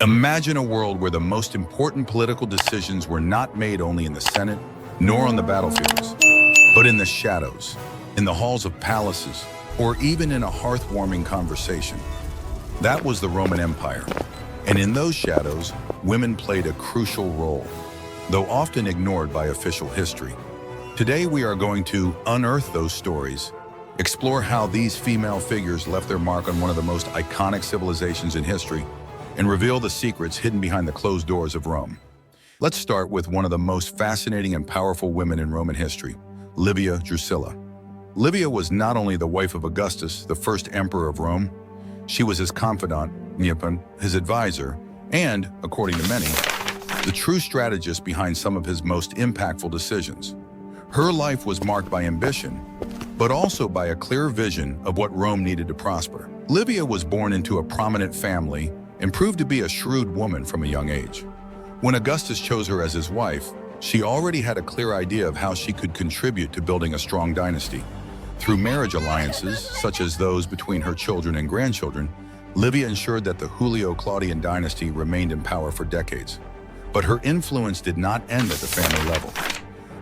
Imagine a world where the most important political decisions were not made only in the Senate, nor on the battlefields, but in the shadows, in the halls of palaces, or even in a hearth-warming conversation. That was the Roman Empire, and in those shadows, women played a crucial role, though often ignored by official history. Today we are going to unearth those stories, explore how these female figures left their mark on one of the most iconic civilizations in history, and reveal the secrets hidden behind the closed doors of Rome. Let's start with one of the most fascinating and powerful women in Roman history, Livia Drusilla. Livia was not only the wife of Augustus, the first emperor of Rome, she was his confidant, his advisor, and, according to many, the true strategist behind some of his most impactful decisions. Her life was marked by ambition, but also by a clear vision of what Rome needed to prosper. Livia was born into a prominent family and proved to be a shrewd woman from a young age. When Augustus chose her as his wife, she already had a clear idea of how she could contribute to building a strong dynasty. Through marriage alliances, such as those between her children and grandchildren, Livia ensured that the Julio-Claudian dynasty remained in power for decades. But her influence did not end at the family level.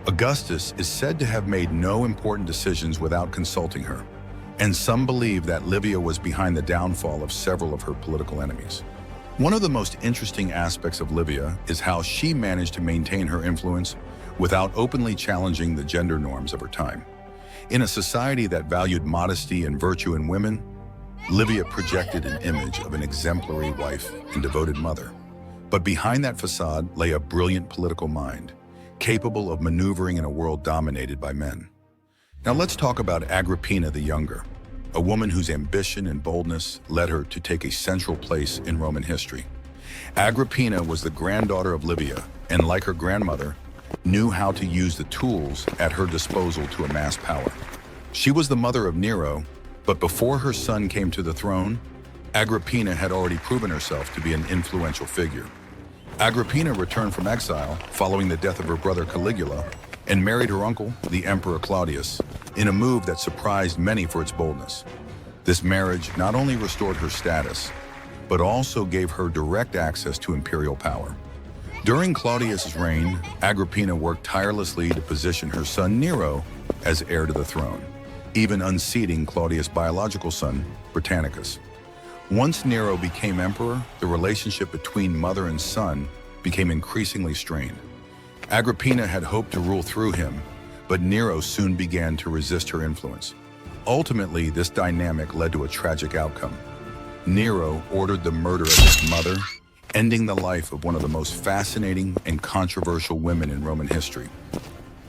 Augustus is said to have made no important decisions without consulting her, and some believe that Livia was behind the downfall of several of her political enemies. One of the most interesting aspects of Livia is how she managed to maintain her influence without openly challenging the gender norms of her time. In a society that valued modesty and virtue in women, Livia projected an image of an exemplary wife and devoted mother. But behind that facade lay a brilliant political mind, capable of maneuvering in a world dominated by men. Now let's talk about Agrippina the Younger, a woman whose ambition and boldness led her to take a central place in Roman history. Agrippina was the granddaughter of Livia, and like her grandmother, knew how to use the tools at her disposal to amass power. She was the mother of Nero, but before her son came to the throne, Agrippina had already proven herself to be an influential figure. Agrippina returned from exile following the death of her brother Caligula and married her uncle, the Emperor Claudius, in a move that surprised many for its boldness. This marriage not only restored her status, but also gave her direct access to imperial power. During Claudius's reign, Agrippina worked tirelessly to position her son Nero as heir to the throne, even unseating Claudius' biological son, Britannicus. Once Nero became emperor, the relationship between mother and son became increasingly strained. Agrippina had hoped to rule through him, but Nero soon began to resist her influence. Ultimately, this dynamic led to a tragic outcome. Nero ordered the murder of his mother, ending the life of one of the most fascinating and controversial women in Roman history.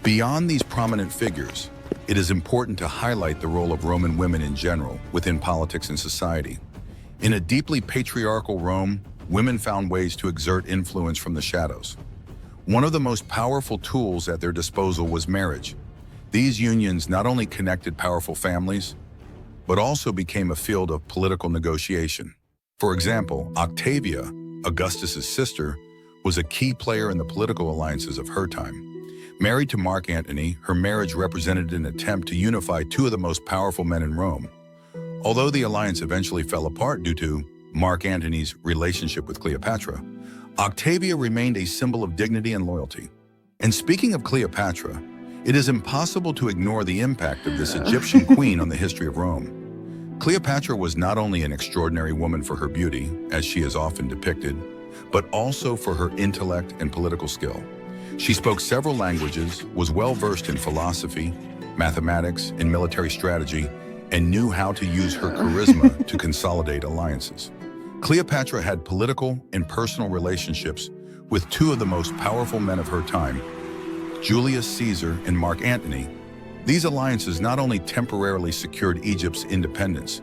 Beyond these prominent figures, it is important to highlight the role of Roman women in general within politics and society. In a deeply patriarchal Rome, women found ways to exert influence from the shadows. One of the most powerful tools at their disposal was marriage. These unions not only connected powerful families, but also became a field of political negotiation. For example, Octavia, Augustus's sister, was a key player in the political alliances of her time. Married to Mark Antony, her marriage represented an attempt to unify two of the most powerful men in Rome. Although the alliance eventually fell apart due to Mark Antony's relationship with Cleopatra, Octavia remained a symbol of dignity and loyalty. And speaking of Cleopatra, it is impossible to ignore the impact of this Egyptian queen on the history of Rome. Cleopatra was not only an extraordinary woman for her beauty, as she is often depicted, but also for her intellect and political skill. She spoke several languages, was well-versed in philosophy, mathematics, and military strategy, and knew how to use her charisma to consolidate alliances. Cleopatra had political and personal relationships with two of the most powerful men of her time, Julius Caesar and Mark Antony. These alliances not only temporarily secured Egypt's independence,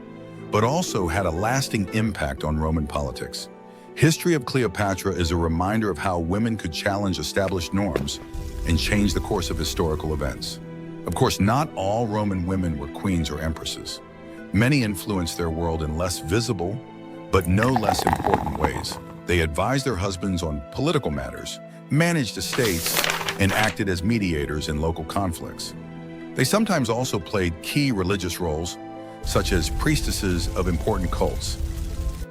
but also had a lasting impact on Roman politics. History of Cleopatra is a reminder of how women could challenge established norms and change the course of historical events. Of course, not all Roman women were queens or empresses. Many influenced their world in less visible, but no less important ways. They advised their husbands on political matters, managed estates, and acted as mediators in local conflicts. They sometimes also played key religious roles, such as priestesses of important cults.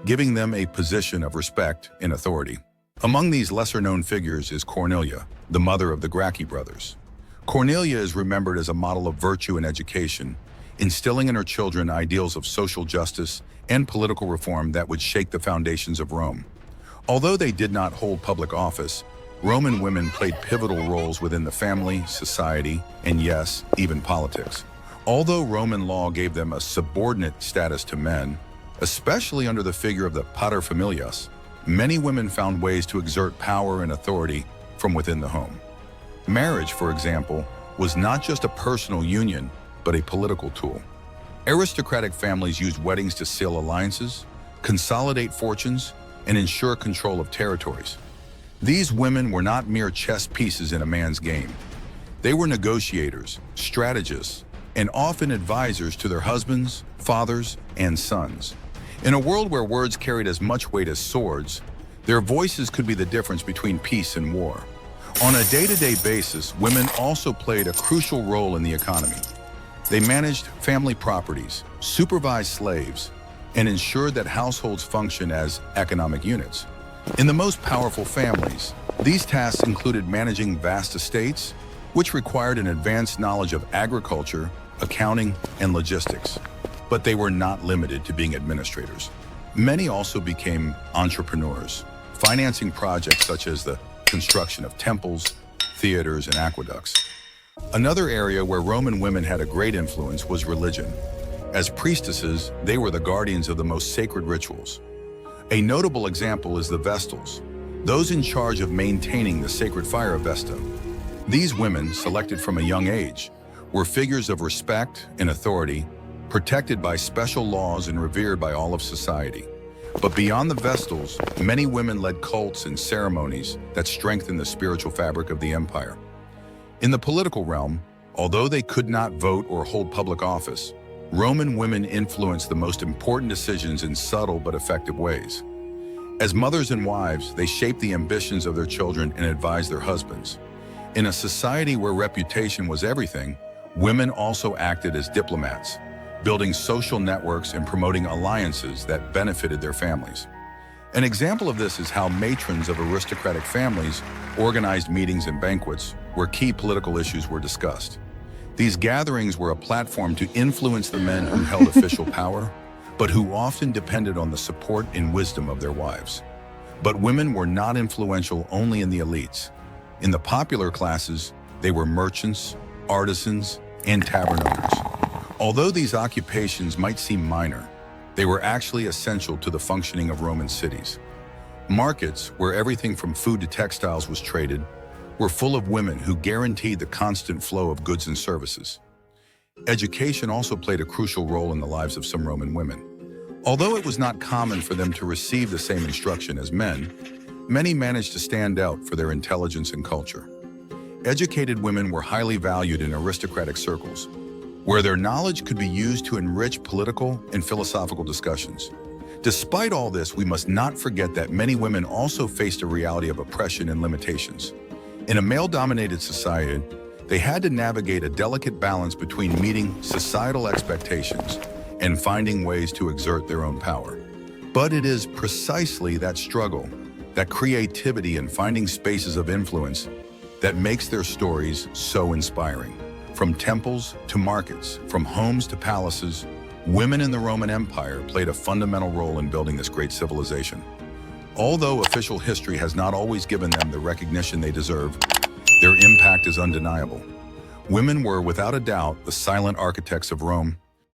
giving them a position of respect and authority. Among these lesser-known figures is Cornelia, the mother of the Gracchi brothers. Cornelia is remembered as a model of virtue and education, instilling in her children ideals of social justice and political reform that would shake the foundations of Rome. Although they did not hold public office, Roman women played pivotal roles within the family, society, and yes, even politics. Although Roman law gave them a subordinate status to men, especially under the figure of the paterfamilias, many women found ways to exert power and authority from within the home. Marriage, for example, was not just a personal union, but a political tool. Aristocratic families used weddings to seal alliances, consolidate fortunes, and ensure control of territories. These women were not mere chess pieces in a man's game. They were negotiators, strategists, and often advisors to their husbands, fathers, and sons. In a world where words carried as much weight as swords, their voices could be the difference between peace and war. On a day-to-day basis, women also played a crucial role in the economy. They managed family properties, supervised slaves, and ensured that households function as economic units. In the most powerful families, these tasks included managing vast estates, which required an advanced knowledge of agriculture, accounting, and logistics. But they were not limited to being administrators. Many also became entrepreneurs, financing projects such as the construction of temples, theaters, and aqueducts. Another area where Roman women had a great influence was religion. As priestesses, they were the guardians of the most sacred rituals. A notable example is the Vestals, those in charge of maintaining the sacred fire of Vesta. These women, selected from a young age, were figures of respect and authority, protected by special laws and revered by all of society. But beyond the Vestals, many women led cults and ceremonies that strengthened the spiritual fabric of the empire. In the political realm, although they could not vote or hold public office, Roman women influenced the most important decisions in subtle but effective ways. As mothers and wives, they shaped the ambitions of their children and advised their husbands. In a society where reputation was everything, women also acted as diplomats, building social networks and promoting alliances that benefited their families. An example of this is how matrons of aristocratic families organized meetings and banquets where key political issues were discussed. These gatherings were a platform to influence the men who held official power, but who often depended on the support and wisdom of their wives. But women were not influential only in the elites. In the popular classes, they were merchants, artisans, and tavern owners. Although these occupations might seem minor, they were actually essential to the functioning of Roman cities. Markets, where everything from food to textiles was traded, were full of women who guaranteed the constant flow of goods and services. Education also played a crucial role in the lives of some Roman women. Although it was not common for them to receive the same instruction as men, many managed to stand out for their intelligence and culture. Educated women were highly valued in aristocratic circles, where their knowledge could be used to enrich political and philosophical discussions. Despite all this, we must not forget that many women also faced a reality of oppression and limitations. In a male-dominated society, they had to navigate a delicate balance between meeting societal expectations and finding ways to exert their own power. But it is precisely that struggle, that creativity and finding spaces of influence, that makes their stories so inspiring. From temples to markets, from homes to palaces, women in the Roman Empire played a fundamental role in building this great civilization. Although official history has not always given them the recognition they deserve, their impact is undeniable. Women were, without a doubt, the silent architects of Rome,